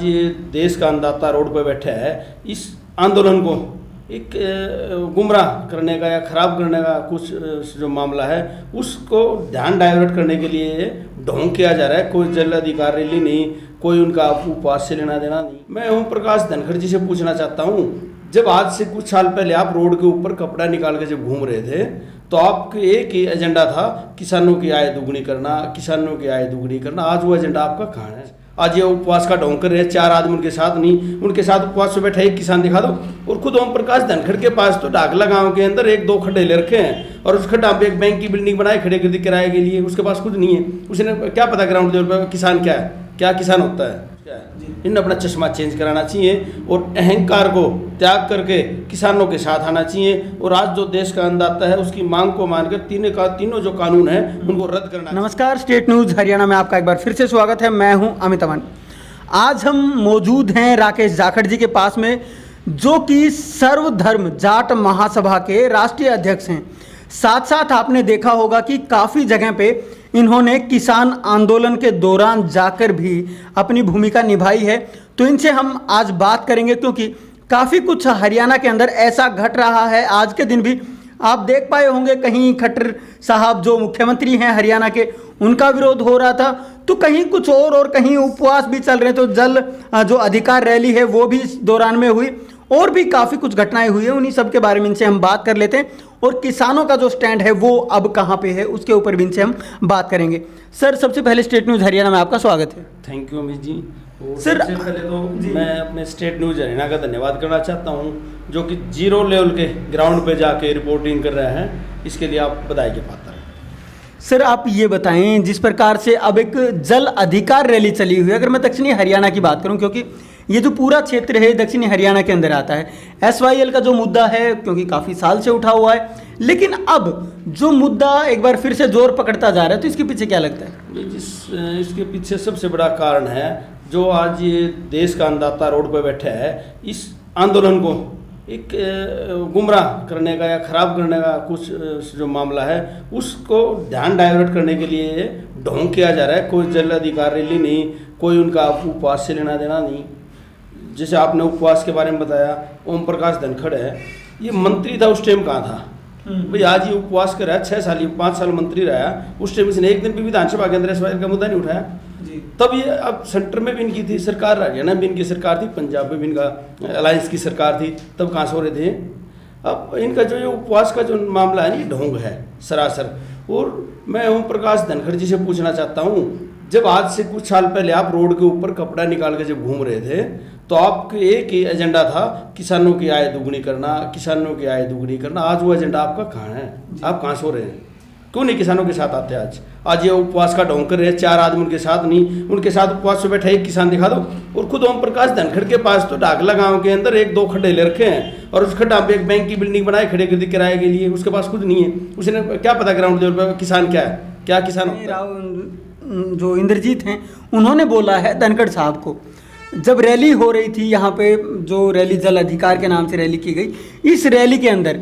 आज ये देश का अन्नदाता रोड पर बैठा है, इस आंदोलन को एक गुमराह करने का या खराब करने का कुछ जो मामला है उसको ध्यान डाइवर्ट करने के लिए ढोंग किया जा रहा है। कोई जल अधिकार रैली नहीं, कोई उनका उपवास से लेना देना नहीं। मैं ओम प्रकाश धनखड़ जी से पूछना चाहता हूँ, जब आज से कुछ साल पहले आप रोड के ऊपर कपड़ा निकाल के जब घूम रहे थे तो आपके एक ही एजेंडा था किसानों की आय दुगनी करना, किसानों की आय दुगनी करना। आज वो एजेंडा आपका कहाँ है? आज ये उपवास का ढोंग कर रहे हैं, 4 आदमी उनके साथ नहीं, उनके साथ उपवास से बैठा एक किसान दिखा दो। और खुद ओम प्रकाश धनखड़ के पास तो डाकला गांव के अंदर 1-2 खड्डे ले रखे हैं और उस खड्डा पे एक बैंक की बिल्डिंग बनाई खड़े कर दी किराए के लिए। उसके पास कुछ नहीं है, उसने क्या पता ग्राउंड लेवल पर किसान क्या है, क्या किसान होता है। इन्हें अपना चश्मा चेंज कराना चाहिए और अहंकार को त्याग करके किसानों के साथ आना चाहिए। और आज जो देश का अन्नदाता है उसकी मांग को मानकर तीनों जो कानून है उनको रद्द करना। नमस्कार, स्टेट न्यूज हरियाणा में आपका एक बार फिर से स्वागत है। मैं हूं अमित अमन। आज हम मौजूद हैं राकेश जाखड़ जी के पास में, जो कि सर्वधर्म जाट महासभा के राष्ट्रीय अध्यक्ष हैं। साथ साथ आपने देखा होगा कि काफ़ी जगह पे इन्होंने किसान आंदोलन के दौरान जाकर भी अपनी भूमिका निभाई है। तो इनसे हम आज बात करेंगे, क्योंकि काफ़ी कुछ हरियाणा के अंदर ऐसा घट रहा है। आज के दिन भी आप देख पाए होंगे, कहीं खट्टर साहब जो मुख्यमंत्री हैं हरियाणा के, उनका विरोध हो रहा था, तो कहीं कुछ और कहीं उपवास भी चल रहे। तो जल जो अधिकार रैली है वो भी इस दौरान में हुई, और भी काफ़ी कुछ घटनाएं हुई है। उन्हीं सब के बारे में इनसे हम बात कर लेते हैं, और किसानों का जो स्टैंड है वो अब कहाँ पे है उसके ऊपर भी इनसे हम बात करेंगे। सर, सबसे पहले स्टेट न्यूज़ हरियाणा में आपका स्वागत है। Thank you Amit ji. Sir, सबसे पहले तो मैं अपने स्टेट न्यूज़ हरियाणा का धन्यवाद करना चाहता हूँ, जो कि 0 लेवल के ग्राउंड पे जाके रिपोर्टिंग कर रहे हैं। इसके लिए आप बधाई के पात्र हैं। सर, आप ये बताएं, जिस प्रकार से अब एक जल अधिकार रैली चली हुई है, अगर मैं दक्षिणी हरियाणा की बात करूं, क्योंकि ये जो पूरा क्षेत्र है दक्षिणी हरियाणा के अंदर आता है, SYL का जो मुद्दा है क्योंकि काफ़ी साल से उठा हुआ है, लेकिन अब जो मुद्दा एक बार फिर से जोर पकड़ता जा रहा है, तो इसके पीछे क्या लगता है? इसके पीछे सबसे बड़ा कारण है जो आज ये देश का अन्नदाता रोड पर बैठा है, इस आंदोलन को एक गुमराह करने का या खराब करने का कुछ जो मामला है उसको ध्यान डाइवर्ट करने के लिए ढोंग किया जा रहा है। कोई जल अधिकार रैली नहीं, कोई उनका उपवास से लेना देना नहीं। जैसे आपने उपवास के बारे में बताया, ओम प्रकाश धनखड़ है, ये मंत्री था, उस टाइम कहाँ था भाई? आज ये उपवास कर रहा है, 5 साल मंत्री रहा, उस टाइम इसने एक दिन भी विधानसभा के अंदर SYL का मुद्दा नहीं उठाया। तब ये अब सेंटर में भी इनकी थी सरकार, हरियाणा में भी इनकी सरकार थी, पंजाब में भी इनका अलायंस की सरकार थी, तब कहाँ से हो रहे थे? अब इनका जो ये उपवास का जो मामला है, ये ढोंग है सरासर। और मैं ओम प्रकाश धनखड़ जी से पूछना चाहता हूँ, जब आज से कुछ साल पहले आप रोड के ऊपर कपड़ा निकाल के जब घूम रहे थे तो आपके एक ही एजेंडा था किसानों की आय दुगनी करना, किसानों की आय दुगनी करना। आज वो एजेंडा आपका कहाँ है? आप कहाँ से हो रहे हैं? क्यों नहीं किसानों के साथ आते? आज ये उपवास का ढोंग कर रहे हैं, 4 आदमी उनके साथ नहीं, उनके साथ उपवास से बैठा एक किसान दिखा दो। और खुद ओम प्रकाश धनखड़ के पास तो डाकला गांव के अंदर 1-2 खड्डे ले रखे हैं और उस खड्डा पे एक बैंक की बिल्डिंग बनाई खड़े कर दी किराए के लिए। उसके पास कुछ नहीं है, उसने क्या पता ग्राउंड लेवल पर किसान क्या है, क्या किसान होता है। जो इंद्रजीत हैं, उन्होंने बोला है धनखड़ साहब को, जब रैली हो रही थी यहाँ पे, जो रैली जल अधिकार के नाम से रैली की गई, इस रैली के अंदर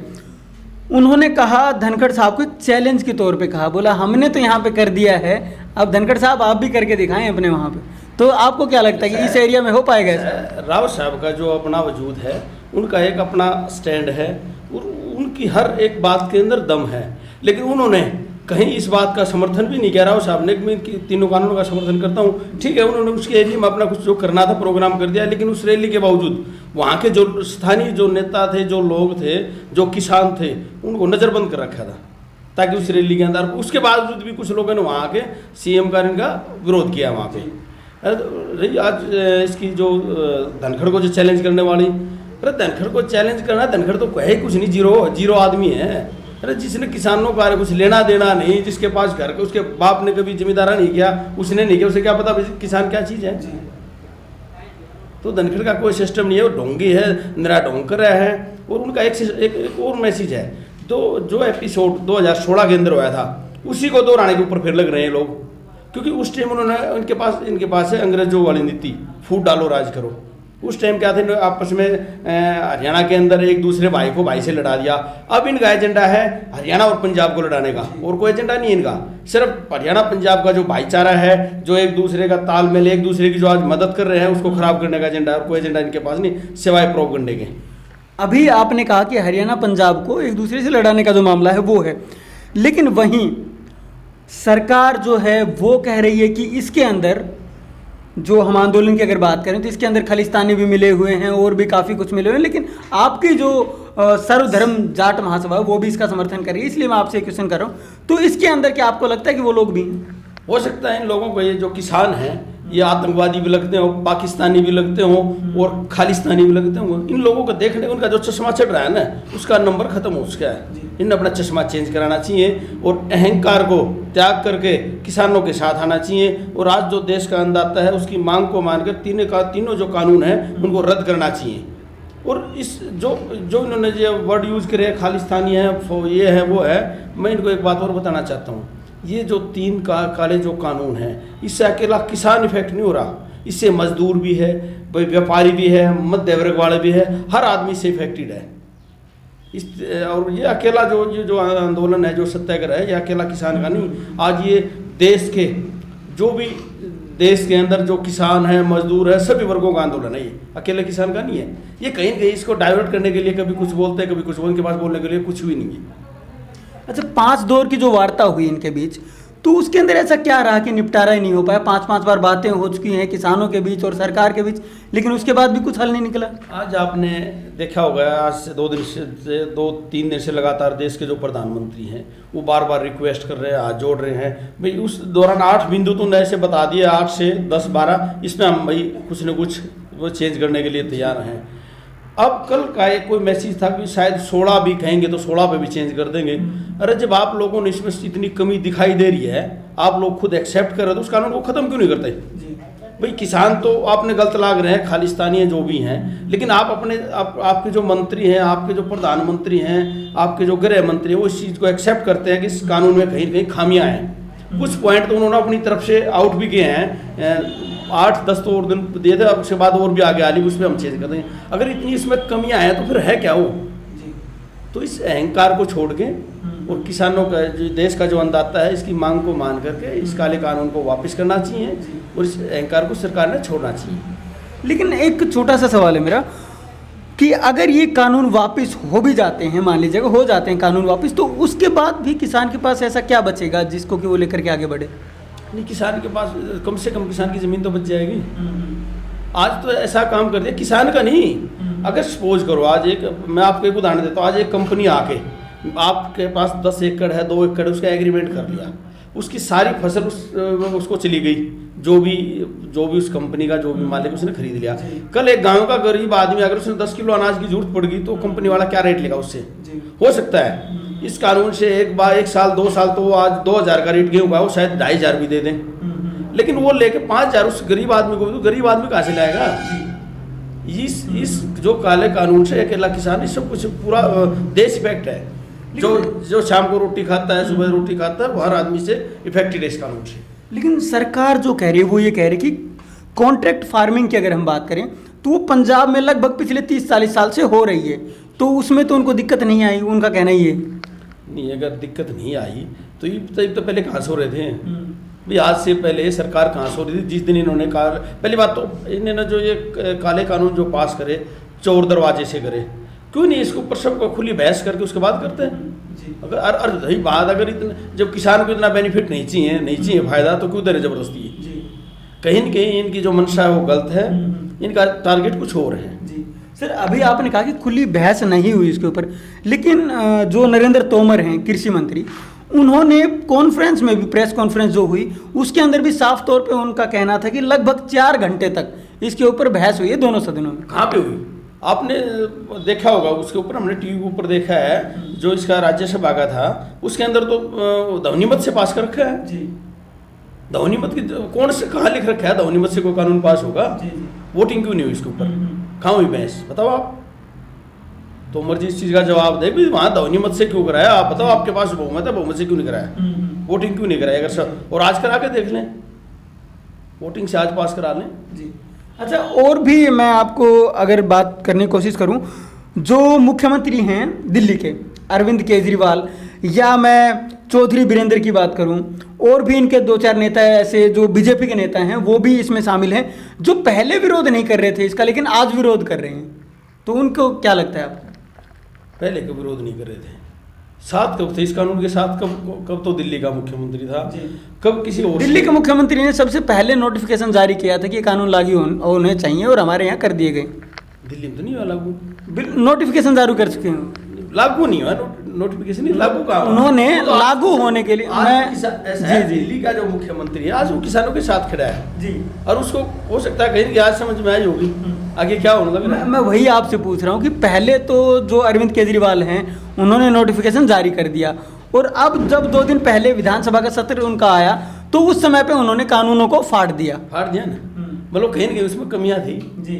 उन्होंने कहा, धनखड़ साहब को चैलेंज के तौर पे कहा, बोला हमने तो यहाँ पे कर दिया है, अब धनखड़ साहब आप भी करके दिखाएं अपने वहाँ पे। तो आपको क्या लगता है कि इस एरिया में हो पाएगा ऐसा? राव साहब का जो अपना वजूद है, उनका एक अपना स्टैंड है और उनकी हर एक बात के अंदर दम है, लेकिन उन्होंने कहीं इस बात का समर्थन भी नहीं किया। राव साहब ने मैं तीनों कानूनों का समर्थन करता हूँ, ठीक है, उन्होंने उसके एरिया में अपना कुछ जो करना था प्रोग्राम कर दिया, लेकिन उस रैली के बावजूद वहाँ के जो स्थानीय जो नेता थे, जो लोग थे, जो किसान थे, उनको नज़रबंद कर रखा था, ताकि उस रैली के अंदर, उसके बावजूद भी कुछ लोगों ने वहाँ के CM का इनका विरोध किया वहाँ पे। रही आज इसकी जो धनखड़ को जो चैलेंज करने वाली, अरे धनखड़ को चैलेंज करना, धनखड़ तो कहे कुछ नहीं, जीरो आदमी है। अरे जिसने किसानों का कुछ लेना देना नहीं, जिसके पास घर के, उसके बाप ने कभी जमींदारा नहीं किया, उसने नहीं किया, उसे क्या पता किसान क्या चीज़ है? तो धनखड़ का कोई सिस्टम नहीं है, वो ढोंगी है, निरा ढोंग कर रहे हैं। और उनका एक और मैसेज है, तो जो एपिसोड 2016 के अंदर हुआ था, उसी को दोहराने के ऊपर फिर लग रहे हैं लोग, क्योंकि उस टाइम उन्होंने इनके पास है अंग्रेजों वाली नीति, फूट डालो राज करो। उस टाइम क्या थे, आपस में हरियाणा के अंदर एक दूसरे भाई को भाई से लड़ा दिया। अब इनका एजेंडा है हरियाणा और पंजाब को लड़ाने का, और कोई एजेंडा नहीं है इनका। सिर्फ हरियाणा पंजाब का जो भाईचारा है, जो एक दूसरे का तालमेल, एक दूसरे की जो आज मदद कर रहे हैं, उसको खराब करने का एजेंडा है, और कोई एजेंडा इनके पास नहीं सिवाय प्रोपगंडे के। अभी आपने कहा कि हरियाणा पंजाब को एक दूसरे से लड़ाने का जो मामला है वो है, लेकिन वहीं सरकार जो है वो कह रही है कि इसके अंदर जो हम आंदोलन की अगर बात करें तो इसके अंदर खालिस्तानी भी मिले हुए हैं और भी काफ़ी कुछ मिले हुए हैं, लेकिन आपकी जो सर्वधर्म जाट महासभा है वो भी इसका समर्थन कर रही है। इसलिए मैं आपसे क्वेश्चन कर रहा हूँ, तो इसके अंदर क्या आपको लगता है कि वो लोग भी हैं? हो सकता है इन लोगों को, ये जो किसान हैं, ये आतंकवादी भी लगते हो, पाकिस्तानी भी लगते हो और खालिस्तानी भी लगते हो। इन लोगों को देखने, उनका जो चश्मा चढ़ रहा है ना, उसका नंबर खत्म हो चुका है। इन्हें अपना चश्मा चेंज कराना चाहिए और अहंकार को त्याग करके किसानों के साथ आना चाहिए। और आज जो देश का अन्नदाता है उसकी मांग को मानकर तीनों जो कानून है उनको रद्द करना चाहिए। और इस जो इन्होंने जो वर्ड यूज़ करे, खालिस्तानी है, ये है, वो है, मैं इनको एक बात और बताना चाहता हूँ। ये जो तीन काले जो कानून हैं, इससे अकेला किसान इफेक्ट नहीं हो रहा, इससे मजदूर भी है, व्यापारी भी है, मध्य वर्ग वाले भी है, हर आदमी से इफेक्टेड है। और ये अकेला जो आंदोलन है, जो सत्याग्रह है, ये अकेला किसान का नहीं। आज ये देश के अंदर जो किसान है, मजदूर है, सभी वर्गों का आंदोलन है, ये अकेले किसान का नहीं है। ये कहीं न कहीं इसको डाइवर्ट करने के लिए कभी कुछ बोलते हैं, कभी कुछ, उनके पास बोलने के लिए कुछ भी नहीं है। अच्छा, 5 दौर की जो वार्ता हुई इनके बीच, तो उसके अंदर ऐसा क्या रहा कि निपटारा ही नहीं हो पाया? 5 बार बातें हो चुकी हैं किसानों के बीच और सरकार के बीच, लेकिन उसके बाद भी कुछ हल नहीं निकला। आज आपने देखा होगा, आज से 2-3 दिन से लगातार देश के जो प्रधानमंत्री हैं वो बार बार रिक्वेस्ट कर रहे हैं, हाथ जोड़ रहे हैं भाई। उस दौरान 8 बिंदु तो नए से बता दिए, 8 से 10-12, इसमें हम भाई कुछ न कुछ वो चेंज करने के लिए तैयार हैं। अब कल का एक कोई मैसेज था कि शायद 16 भी कहेंगे तो 16 पे भी चेंज कर देंगे। अरे जब आप लोगों ने इसमें इतनी कमी दिखाई दे रही है, आप लोग खुद एक्सेप्ट कर रहे हो, तो उस कानून को ख़त्म क्यों नहीं करते? भाई किसान तो आपने गलत लाग रहे हैं, खालिस्तानी हैं जो भी हैं, लेकिन आप आपके जो मंत्री हैं, आपके जो प्रधानमंत्री हैं, आपके जो गृह मंत्री हैं, वो इस चीज़ को एक्सेप्ट करते हैं कि इस कानून में कहीं कहीं खामियाँ हैं। कुछ पॉइंट तो उन्होंने अपनी तरफ से आउट भी किए हैं, 8-10 तो और दिन दिए थे, अब उसके बाद और भी आगे आली, उसमें हम चेंज कर देंगे। अगर इतनी इसमें कमियां हैं तो फिर है क्या वो? तो इस अहंकार को छोड़ के और किसानों का, जो देश का जो अन्नदाता है, इसकी मांग को मान करके इस काले कानून को वापस करना चाहिए और इस अहंकार को सरकार ने छोड़ना चाहिए। लेकिन एक छोटा सा सवाल है मेरा कि अगर ये कानून वापस हो भी जाते हैं, मान लीजिए हो जाते हैं कानून वापस, तो उसके बाद भी किसान के पास ऐसा क्या बचेगा जिसको कि वो लेकर के आगे बढ़े? नहीं, किसान के पास कम से कम किसान की ज़मीन तो बच जाएगी। आज तो ऐसा काम कर दिया, किसान का नहीं। अगर सपोज करो, आज मैं आपको एक उदाहरण देता हूँ। आज एक कंपनी आके आपके पास 10 एकड़ है, 2 एकड़, उसका एग्रीमेंट कर लिया, उसकी सारी फसल उसको चली गई, जो भी उस कंपनी का जो भी मालिक उसने खरीद लिया। कल एक गांव का गरीब आदमी अगर उसने 10 किलो अनाज की जरूरत पड़ गई तो कंपनी वाला क्या रेट लेगा उससे? हो सकता है इस कानून से एक साल 2 साल तो आज 2000 का रेट गेहूं का वो शायद 2500 भी दे दें, लेकिन वो लेके 5000 उस गरीब आदमी को, तो गरीब आदमी कहाँ से लाएगा? इस जो काले कानून से अकेला किसान, इस सब कुछ पूरा देश इफेक्ट है। जो शाम को रोटी खाता है, सुबह रोटी खाता है, वो हर आदमी से इफेक्टेड है इस कानून से। लेकिन सरकार जो कह रही है वो ये कह रही है कि कॉन्ट्रैक्ट फार्मिंग की अगर हम बात करें तो वो पंजाब में लगभग पिछले 30-40 साल से हो रही है, तो उसमें तो उनको दिक्कत नहीं आई, उनका कहना ही है। नहीं, अगर दिक्कत नहीं आई तो ये तो पहले कहाँ से हो रहे थे भाई? आज से पहले सरकार कहाँ से हो रही थी? जिस दिन इन्होंने कहा, पहली बात तो इन्होंने जो ये काले कानून जो पास करे, चोर दरवाजे से करे, क्यों नहीं इसके ऊपर सबको खुली बहस करके उसके बाद करते हैं? अगर रही बात, अगर इतना जब किसान को इतना बेनिफिट नहीं चाहिए फायदा, तो क्यों दे रहे जबरदस्ती? कहीं न कहीं इनकी जो मंशा है वो गलत है, इनका टारगेट कुछ और है। सर, अभी आपने कहा कि खुली बहस नहीं हुई इसके ऊपर, लेकिन जो नरेंद्र तोमर हैं कृषि मंत्री, उन्होंने कॉन्फ्रेंस में भी, प्रेस कॉन्फ्रेंस जो हुई उसके अंदर भी साफ तौर पे उनका कहना था कि लगभग 4 घंटे तक इसके ऊपर बहस हुई है दोनों सदनों में। कहाँ पे हुई? आपने देखा होगा, उसके ऊपर हमने टीवी के ऊपर देखा है, जो इसका राज्यसभा का था उसके अंदर तो ध्वनिमत से पास कर रखा है जी। ध्वनिमत की कौन से कहाँ लिख रखा है ध्वनिमत से कोई कानून पास होगा? वोटिंग क्यों नहीं हुई इसके ऊपर? कहाँ हुई बहस? बताओ आप। तोमर जी इस चीज़ का जवाब दे, वहाँ ध्वनिमत से क्यों कराया? आप बताओ, आपके पास बहुमत है, बहुमत से क्यों नहीं कराया? वोटिंग क्यों नहीं कराया? अगर सब और आज करा के देख लें, वोटिंग से आज पास करा लें जी। अच्छा, और भी मैं आपको अगर बात करने की कोशिश करूं, जो मुख्यमंत्री हैं दिल्ली के अरविंद केजरीवाल, या मैं चौधरी बीरेंद्र की बात करूं, और भी इनके 2-4 नेता ऐसे जो बीजेपी के नेता हैं वो भी इसमें शामिल हैं, जो पहले विरोध नहीं कर रहे थे इसका, लेकिन आज विरोध कर रहे हैं। तो उनको क्या लगता है आपको? पहले कब विरोध नहीं कर रहे थे? साथ कब थे इस कानून के साथ? कब तो दिल्ली का मुख्यमंत्री था, कब किसी और दिल्ली के मुख्यमंत्री ने सबसे पहले नोटिफिकेशन जारी किया था कि कानून लागू होने चाहिए, और हमारे यहाँ कर दिए गए। दिल्ली में तो नहीं हुआ लागू, नोटिफिकेशन जारी कर चुके हैं, लागू नहीं हुआ। नोटिफिकेशन नहीं लागू का उन्होंने लागू होने के लिए दिल्ली का जो मुख्यमंत्री है आज वो किसानों के साथ खड़ा है जी, और उसको हो सकता है कहीं कि आज समझ में आई होगी आगे क्या होने लगा। मैं वही आपसे पूछ रहा हूँ कि पहले तो जो अरविंद केजरीवाल हैं उन्होंने नोटिफिकेशन जारी कर दिया, और अब जब 2 दिन पहले विधानसभा का सत्र उनका आया तो उस समय पे उन्होंने कानूनों को फाड़ दिया ना, मतलब कहीं ना कहीं उसमें कमियां थी जी।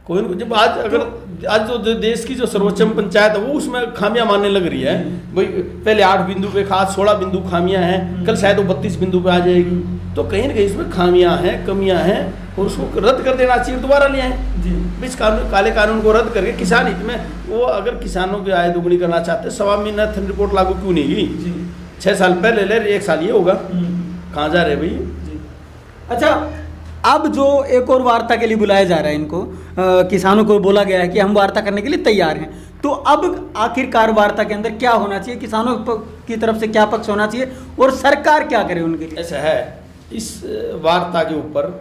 कोई जब आज जो देश की जो सर्वोच्चम पंचायत है वो उसमें खामियां मानने लग रही है भाई, पहले 8 बिंदु पे आज 16 बिंदु खामियां हैं, कल शायद वो 32 बिंदु पे आ जाएगी। तो कहीं ना कहीं इसमें खामियां हैं, कमियां हैं, और उसको रद्द कर देना चाहिए, दोबारा ले आए जी। इस कानून काले कानून को रद्द करके किसान हित में, वो अगर किसानों की आय दोगुनी करना चाहते, 1.25 महीना रिपोर्ट लागू क्यों नहीं की? 6 साल पहले ले, 1 साल ये होगा, कहाँ जा रहे भाई? अच्छा, अब जो एक और वार्ता के लिए बुलाया जा रहा है इनको, किसानों को बोला गया है कि हम वार्ता करने के लिए तैयार हैं, तो अब आखिरकार वार्ता के अंदर क्या होना चाहिए, किसानों की तरफ से क्या पक्ष होना चाहिए, और सरकार क्या करे उनके लिए? ऐसा है, इस वार्ता के ऊपर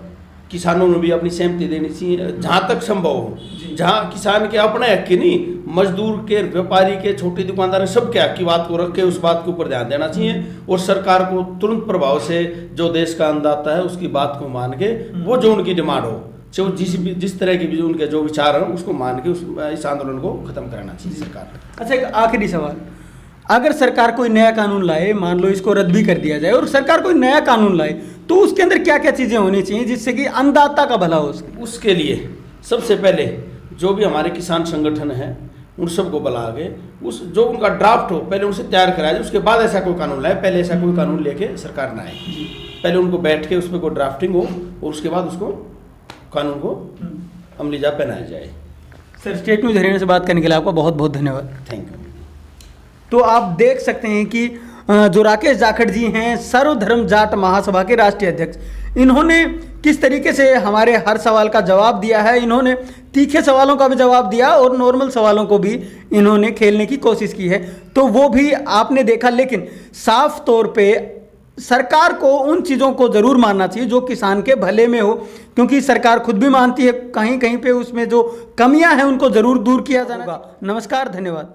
किसानों ने भी अपनी सहमति देनी चाहिए जहाँ तक संभव हो, जहाँ किसान के अपने हक की नहीं, मजदूर के, व्यापारी के, छोटे दुकानदार सबके हक की बात को रख के उस बात के ऊपर ध्यान देना चाहिए, और सरकार को तुरंत प्रभाव से जो देश का अन्नदाता है उसकी बात को मान के, वो जो उनकी डिमांड हो, चाहे जिस तरह की भी उनके जो विचार हैं उसको मान के इस आंदोलन को खत्म कराना चाहिए सरकार। अच्छा, एक आखिरी सवाल, अगर सरकार कोई नया कानून लाए, मान लो इसको रद्द भी कर दिया जाए, और सरकार कोई नया कानून लाए, तो उसके अंदर क्या क्या चीज़ें होनी चाहिए जिससे कि अन्नदाता का भला हो? उसके लिए सबसे पहले जो भी हमारे किसान संगठन हैं उन सबको बुला के उस जो उनका ड्राफ्ट हो पहले उनसे तैयार कराया जाए, उसके बाद ऐसा कोई कानून लाए। पहले ऐसा कोई कानून लेके सरकार ना आए, पहले उनको बैठ के उसमें कोई ड्राफ्टिंग हो, और उसके बाद उसको कानून को अमलीजा पहनाया जाए। सर, स्टेट न्यूज़ हरियाणा से बात करने के लिए आपका बहुत बहुत धन्यवाद। Thank you. तो आप देख सकते हैं कि जो राकेश जाखड़ जी हैं, सर्वधर्म जाट महासभा के राष्ट्रीय अध्यक्ष, इन्होंने किस तरीके से हमारे हर सवाल का जवाब दिया है। इन्होंने तीखे सवालों का भी जवाब दिया और नॉर्मल सवालों को भी इन्होंने खेलने की कोशिश की है, तो वो भी आपने देखा। लेकिन साफ तौर पे सरकार को उन चीज़ों को ज़रूर मानना चाहिए जो किसान के भले में हो, क्योंकि सरकार खुद भी मानती है कहीं कहीं पे उसमें जो कमियां हैं उनको ज़रूर दूर किया जाना। नमस्कार, धन्यवाद।